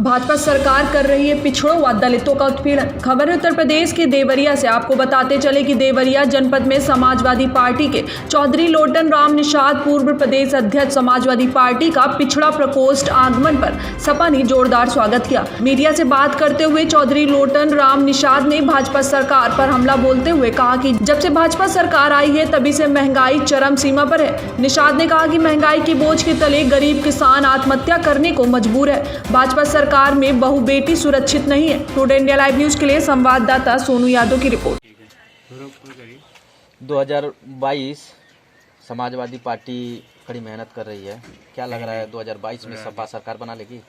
भाजपा सरकार कर रही है पिछड़ों व दलितों का उत्पीड़न। खबर है उत्तर प्रदेश के देवरिया से। आपको बताते चले कि देवरिया जनपद में समाजवादी पार्टी के चौधरी लोटन राम निषाद पूर्व प्रदेश अध्यक्ष समाजवादी पार्टी का पिछड़ा प्रकोष्ठ आगमन पर सपा ने जोरदार स्वागत किया। मीडिया से बात करते हुए चौधरी लोटन राम निषाद ने भाजपा सरकार पर हमला बोलते हुए कहा कि जब से भाजपा सरकार आई है तभी से महंगाई चरम सीमा पर है। निषाद ने कहा कि महंगाई के बोझ के तले गरीब किसान आत्महत्या करने को मजबूर है। भाजपा सरकार में बहु बेटी सुरक्षित नहीं है। टुडे इंडिया लाइव न्यूज के लिए संवाददाता सोनू यादव की रिपोर्ट। 2022 समाजवादी पार्टी कड़ी मेहनत कर रही है। क्या लग रहा है 2022 में सपा सरकार बना लेगी?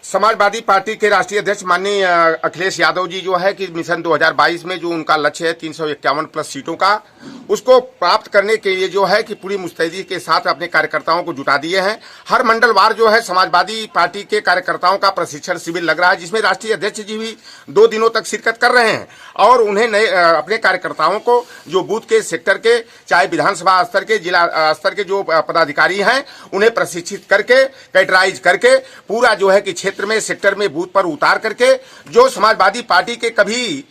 समाजवादी पार्टी के राष्ट्रीय अध्यक्ष माननीय अखिलेश यादव जी जो है कि मिशन 2022 में जो उनका लक्ष्य है 351 प्लस सीटों का, उसको प्राप्त करने के लिए जो है कि पूरी मुस्तैदी के साथ अपने कार्यकर्ताओं को जुटा दिए हैं। हर मंडलवार जो है समाजवादी पार्टी के कार्यकर्ताओं का प्रशिक्षण शिविर लग रहा है, जिसमें राष्ट्रीय अध्यक्ष जी भी 2 दिनों तक शिरकत कर रहे हैं और उन्हें नए अपने कार्यकर्ताओं को जो बूथ के सेक्टर के चाहे विधानसभा स्तर के जिला स्तर के जो पदाधिकारी हैं उन्हें प्रशिक्षित करके कैटराइज करके पूरा जो है कि क्षेत्र में सेक्टर में बूथ पर उतार करके जो समाजवादी पार्टी के कभी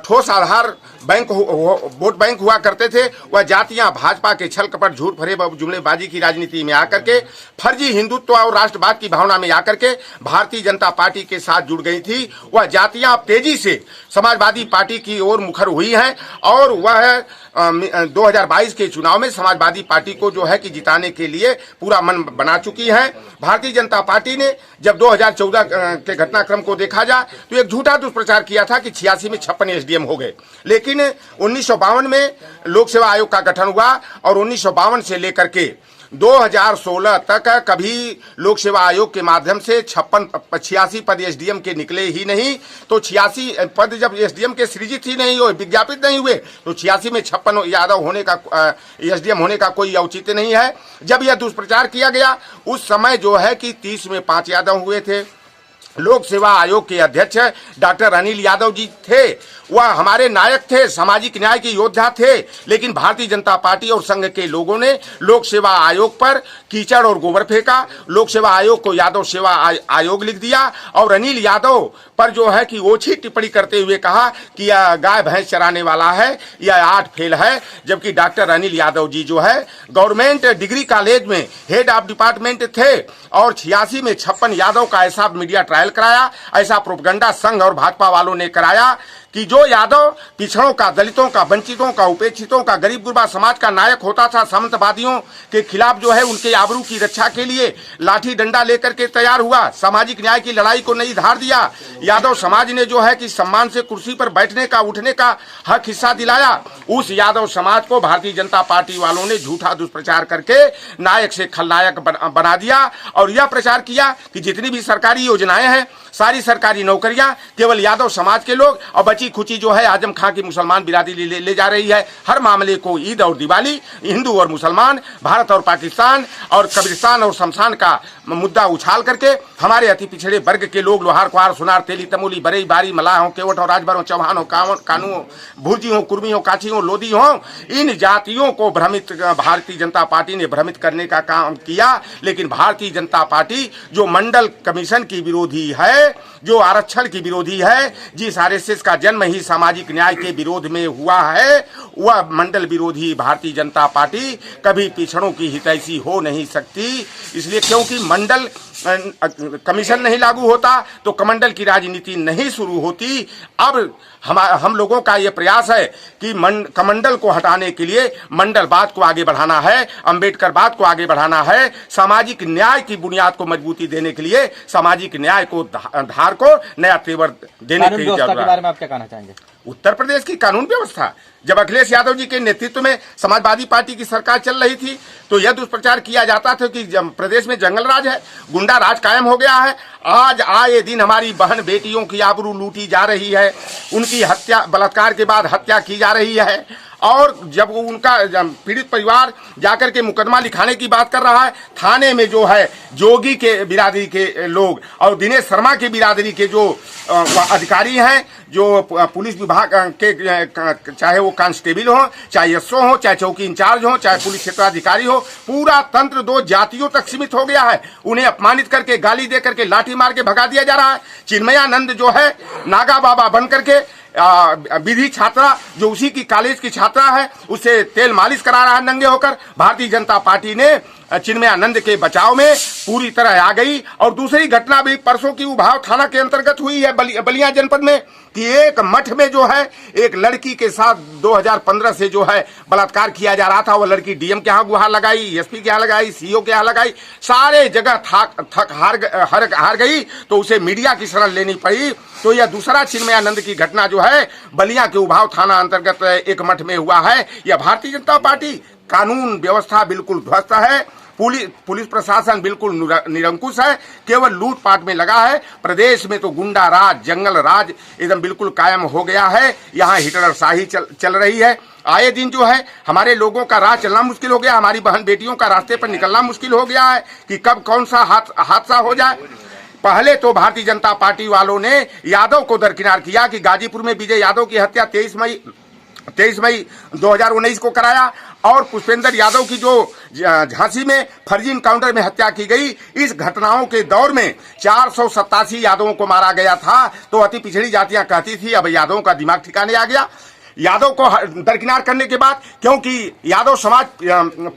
ठोस आधार बैंक वोट बैंक हुआ करते थे, वह जातियां भाजपा के छल कपट झूठ फरेब जुमलेबाजी की राजनीति में आकर के फर्जी हिंदुत्व और राष्ट्रवाद की भावना में आकर के भारतीय जनता पार्टी के साथ जुड़ गई थी। वह जातियां तेजी से समाजवादी पार्टी की ओर मुखर हुई हैं और वह 2022 के चुनाव में समाजवादी पार्टी को जो है कि जिताने के लिए पूरा मन बना चुकी है। भारतीय जनता पार्टी ने जब 2014 के घटनाक्रम को देखा जाए तो एक झूठा दुष्प्रचार किया था कि 86 में 56 एसडीएम हो गए, लेकिन 1952 में लोक सेवा आयोग का गठन हुआ और 1952 से लेकर के 2016 तक कभी लोक सेवा आयोग के माध्यम से 86 पद एसडीएम के निकले ही नहीं। तो 86 पद जब एसडीएम के सृजित ही नहीं हुए, विज्ञापित नहीं हुए, तो 86 में 56 यादव होने का एसडीएम होने का कोई औचित्य नहीं है। जब यह दुष्प्रचार किया गया उस समय जो है कि 30 में 5 यादव हुए थे। लोक सेवा आयोग के अध्यक्ष डॉक्टर अनिल यादव जी थे, वह हमारे नायक थे, सामाजिक न्याय के योद्धा थे, लेकिन भारतीय जनता पार्टी और संघ के लोगों ने लोक सेवा आयोग पर कीचड़ और गोबर फेंका। लोक सेवा आयोग को यादव सेवा आयोग लिख दिया और अनिल यादव पर जो है कि ओछी टिप्पणी करते हुए कहा कि यह गाय भैंस चराने वाला है, यह 8 फेल है। जबकि डॉक्टर अनिल यादव जी जो है गवर्नमेंट डिग्री कॉलेज में हेड ऑफ डिपार्टमेंट थे और 86 में 56 यादव का ऐसा मीडिया ट्रायल कराया, ऐसा प्रोपगंडा संघ और भाजपा वालों ने कराया कि जो यादव पिछड़ों का, दलितों का, वंचितों का, उपेक्षितों का, गरीब गुरबा समाज का नायक होता था, सामंतवादियों के खिलाफ जो है उनके आबरू की रक्षा के लिए लाठी डंडा लेकर के तैयार हुआ, सामाजिक न्याय की लड़ाई को नई धार दिया। यादव समाज ने जो है कि सम्मान से कुर्सी पर बैठने का, उठने का हक हिस्सा दिलाया। उस यादव समाज को भारतीय जनता पार्टी वालों ने झूठा दुष्प्रचार करके नायक से खलनायक बना दिया और यह प्रचार किया कि जितनी भी सरकारी योजनाएं हैं, सारी सरकारी नौकरियां केवल यादव समाज के लोग और बची खुची जो है आजम खां की मुसलमान बिरादरी ले जा रही है। हर मामले को ईद और दिवाली, हिंदू और मुसलमान, भारत और पाकिस्तान और कब्रिस्तान और शमशान का मुद्दा उछाल करके हमारे अति पिछड़े वर्ग के लोग लोहार कुहार सुनार तेली तमोली बरई बारी मलाह हो, केवट हो, राजभर हो, चौहान हो, कानू हो, भुर्जी हो, कुर्मी हो, काछी हो, लोधी हो, इन जातियों को भ्रमित भारतीय जनता पार्टी ने भ्रमित करने का काम किया। लेकिन भारतीय जनता पार्टी जो मंडल कमीशन की विरोधी है, जो आरक्षण की विरोधी है, जिस आरएसएस का जन्म ही सामाजिक न्याय के विरोध में हुआ है, वह मंडल विरोधी भारतीय जनता पार्टी कभी पिछड़ों की हितैषी हो नहीं सकती। इसलिए क्योंकि मंडल कमीशन नहीं लागू होता तो कमंडल की राजनीति नहीं शुरू होती। अब हम लोगों का ये प्रयास है कि कमंडल को हटाने के लिए मंडलवाद को आगे बढ़ाना है, अंबेडकरवाद को आगे बढ़ाना है, सामाजिक न्याय की बुनियाद को मजबूती देने के लिए सामाजिक न्याय को धार को नया तेवर देने की जरूरत है। के बारे में आप क्या कहना चाहेंगे? उत्तर प्रदेश की कानून व्यवस्था, जब अखिलेश यादव जी के नेतृत्व में समाजवादी पार्टी की सरकार चल रही थी तो यह दुष्प्रचार किया जाता था कि प्रदेश में जंगल राज है, गुंडा राज कायम हो गया है। आज आए दिन हमारी बहन बेटियों की आबरू लूटी जा रही है, उनकी हत्या, बलात्कार के बाद हत्या की जा रही है। और जब उनका पीड़ित परिवार जाकर के मुकदमा लिखाने की बात कर रहा है, थाने में जो है जोगी के बिरादरी के लोग और दिनेश शर्मा के बिरादरी के जो अधिकारी हैं, जो पुलिस विभाग के, चाहे वो कांस्टेबल हो, चाहे एसओ हो, चाहे चौकी इंचार्ज हो, चाहे पुलिस क्षेत्राधिकारी हो, पूरा तंत्र दो जातियों तक सीमित हो गया है। उन्हें अपमानित करके, गाली दे करके, लाठी मार के भगा दिया जा रहा है। चिन्मयानंद जो है नागा बाबा बन करके विधि छात्रा जो उसी की कॉलेज की छात्रा है, उसे तेल मालिश करा रहा है नंगे होकर। भारतीय जनता पार्टी ने चिन्मयानंद के बचाव में पूरी तरह आ गई। और दूसरी घटना भी परसों की उभाव थाना के अंतर्गत हुई है बलिया जनपद में, कि एक मठ में जो है एक लड़की के साथ 2015 से जो है बलात्कार किया जा रहा था। वो लड़की डीएम के यहाँ गुहार लगाई, एसपी के यहाँ लगाई, सीओ के यहाँ लगाई, सारे जगह हार गई, तो उसे मीडिया की शरण लेनी पड़ी। तो यह दूसरा चिन्मयानंद की घटना जो है बलिया के उभाव थाना अंतर्गत एक मठ में हुआ है। यह भारतीय जनता पार्टी, कानून व्यवस्था बिल्कुल ध्वस्त है, पुलिस प्रशासन बिल्कुल निरंकुश है, केवल लूटपाट में लगा है। प्रदेश में तो गुंडा राज, जंगल राज एकदम बिल्कुल कायम हो गया है। यहाँ हिटलरशाही चल रही है। आए दिन जो है हमारे लोगों का राह चलना मुश्किल हो गया, हमारी बहन बेटियों का रास्ते पर निकलना मुश्किल हो गया है कि कब कौन सा हादसा हो जाए। पहले तो भारतीय जनता पार्टी वालों ने यादव को दरकिनार किया कि गाजीपुर में विजय यादव की हत्या 23 मई 2019 को कराया, और पुष्पेंद्र यादव की जो झांसी में फर्जी इनकाउंटर में हत्या की गई, इस घटनाओं के दौर में 487 यादवों को मारा गया था। तो अति पिछड़ी जातियां कहती थी अब यादवों का दिमाग ठिकाने आ गया। यादव को दरकिनार करने के बाद, क्योंकि यादव समाज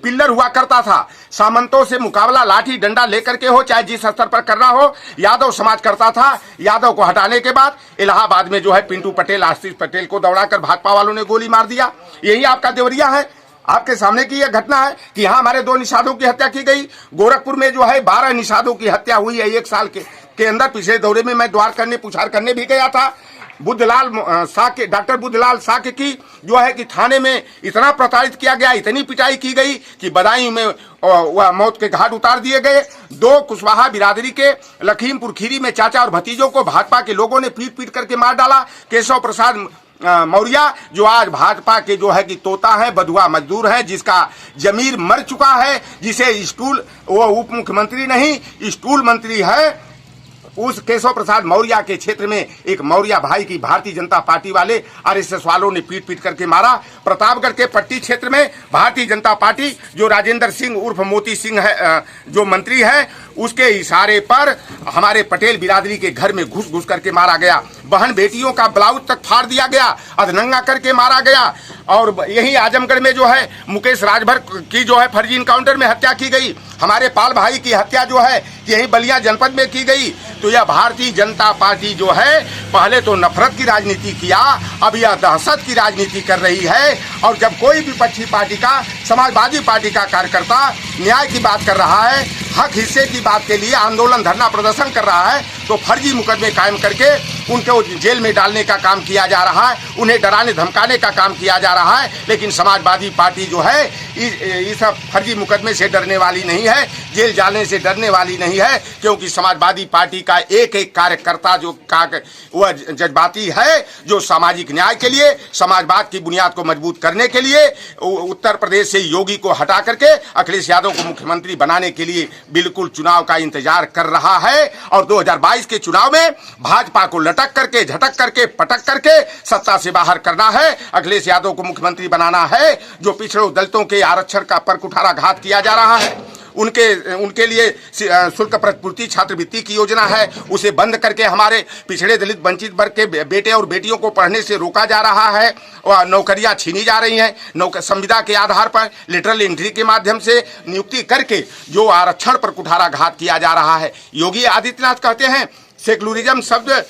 पिल्लर हुआ करता था, सामंतों से मुकाबला लाठी डंडा लेकर के हो, चाहे जिस स्तर पर करना हो, यादव समाज करता था। यादव को हटाने के बाद इलाहाबाद में जो है पिंटू पटेल, आशीष पटेल को दौड़ाकर भाजपा वालों ने गोली मार दिया। यही आपका देवरिया है, आपके सामने की यह घटना है कि यहाँ हमारे 2 निषादों की हत्या की गई। गोरखपुर में जो है 12 निषादों की हत्या हुई है 1 साल के अंदर। पिछले दौरे में मैं द्वार करने, पुछार करने भी गया था। डॉक्टर बुद्धलाल साके की जो है कि थाने में इतना प्रताड़ित किया गया, इतनी पिटाई की गई कि बदायूं में वह मौत के घाट उतार दिए गए। 2 कुशवाहा बिरादरी के लखीमपुर खीरी में चाचा और भतीजों को भाजपा के लोगों ने पीट करके मार डाला। केशव प्रसाद मौर्य जो आज भाजपा के जो है कि तोता है, बधुआ मजदूर है, जिसका जमीर मर चुका है, जिसे स्टूल, वो उप मुख्यमंत्री नहीं स्टूल मंत्री है, उस केशव प्रसाद मौर्य के क्षेत्र में एक मौर्य भाई की भारतीय जनता पार्टी वाले आरएसएस वालों ने पीट करके मारा। प्रतापगढ़ के पट्टी क्षेत्र में भारतीय जनता पार्टी जो राजेंद्र सिंह उर्फ मोती सिंह है, जो मंत्री है, उसके इशारे पर हमारे पटेल बिरादरी के घर में घुस करके मारा गया। बहन बेटियों का ब्लाउज तक फाड़ दिया गया, अधनंगा करके मारा गया। और यही आजमगढ़ में जो है मुकेश राजभर की जो है फर्जी इनकाउंटर में हत्या की गई। हमारे पाल भाई की हत्या जो है यही बलिया जनपद में की गई। तो यह भारतीय जनता पार्टी जो है पहले तो नफरत की राजनीति किया, अब यह दहशत की राजनीति कर रही है। और जब कोई विपक्षी पार्टी का, समाजवादी पार्टी का कार्यकर्ता न्याय की बात कर रहा है, हक हिस्से की बात के लिए आंदोलन, धरना, प्रदर्शन कर रहा है, तो फर्जी मुकदमे कायम करके उनको जेल में डालने का काम किया जा रहा है, उन्हें डराने धमकाने का काम किया जा रहा है। लेकिन समाजवादी पार्टी जो है इस फर्जी मुकदमे से डरने वाली नहीं है, जेल जाने से डरने वाली नहीं है, क्योंकि समाजवादी पार्टी का एक कार्यकर्ता जो वह जज्बाती है, जो सामाजिक न्याय के लिए, समाजवाद की बुनियाद को मजबूत करने के लिए उत्तर प्रदेश से योगी को हटा करके अखिलेश यादव को मुख्यमंत्री बनाने के लिए बिल्कुल चुनाव का इंतजार कर रहा है। और 2022 के चुनाव में भाजपा को लटक करके, झटक करके, पटक करके सत्ता से बाहर करना है, अखिलेश यादव को मुख्यमंत्री बनाना है। जो पिछड़ों दलितों के आरक्षण का पर कुठाराघात किया जा रहा है, उनके लिए शुल्क प्रतिपूर्ति छात्रवृत्ति की योजना है, उसे बंद करके हमारे पिछड़े दलित वंचित वर्ग के बेटे और बेटियों को पढ़ने से रोका जा रहा है, और नौकरियां छीनी जा रही हैं। संविदा के आधार पर लेटरल एंट्री के माध्यम से नियुक्ति करके जो आरक्षण पर कुठाराघात किया जा रहा है। योगी आदित्यनाथ कहते हैं सेकुलरिज्म शब्द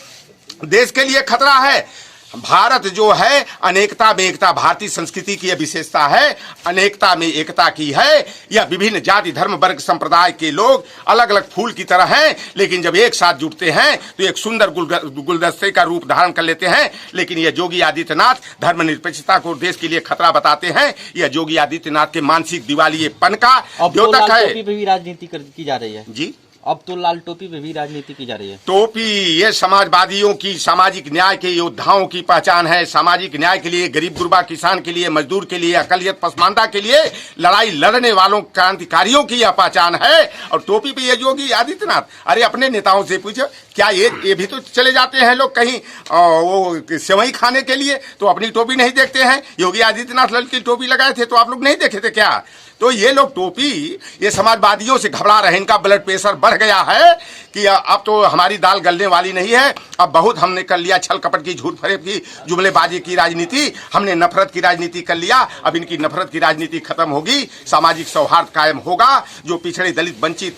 देश के लिए खतरा है। भारत जो है अनेकता में एकता, भारतीय संस्कृति की यह विशेषता है, अनेकता में एकता की है। यह विभिन्न जाति, धर्म, वर्ग, संप्रदाय के लोग अलग अलग फूल की तरह हैं, लेकिन जब एक साथ जुटते हैं तो एक सुंदर गुलदस्ते का रूप धारण कर लेते हैं। लेकिन यह योगी आदित्यनाथ धर्मनिरपेक्षता को देश के लिए खतरा बताते हैं। यह योगी आदित्यनाथ के मानसिक दिवालियेपन का द्योतक है। भी राजनीति की जा रही है जी, अब तो लाल टोपी पे भी राजनीति की जा रही है। टोपी ये समाजवादियों की, सामाजिक न्याय के योद्धाओं की पहचान है। सामाजिक न्याय के लिए, गरीब गुरबा किसान के लिए, मजदूर के लिए, अकलियत पसमानदा के लिए लड़ाई लड़ने वालों, क्रांतिकारियों की यह पहचान है। और टोपी पे ये योगी आदित्यनाथ, अरे अपने नेताओं से पूछो, क्या ये भी तो चले जाते हैं लोग कहीं वो सेवई खाने के लिए, तो अपनी टोपी नहीं देखते हैं? योगी आदित्यनाथ लाल की टोपी लगाए थे तो आप लोग नहीं देखे थे क्या? तो ये लोग टोपी, ये समाजवादियों से घबरा रहे हैं। इनका ब्लड प्रेशर बढ़ गया है कि अब तो हमारी दाल गलने वाली नहीं है। अब बहुत हमने कर लिया छल कपट की, झूठ फरेब की, जुमलेबाजी की राजनीति, हमने नफरत की राजनीति कर लिया। अब इनकी नफरत की राजनीति खत्म होगी, सामाजिक सौहार्द कायम होगा। जो पिछड़े दलित वंचित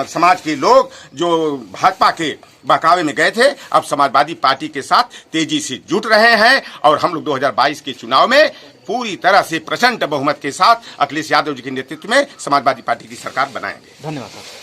समाज के लोग जो भाजपा के बहकावे में गए थे, अब समाजवादी पार्टी के साथ तेजी से जुट रहे हैं। और हम लोग 2022 के चुनाव में पूरी तरह से प्रचंड बहुमत के साथ अखिलेश यादव जी के नेतृत्व में समाजवादी पार्टी की सरकार बनाएंगे। धन्यवाद सर।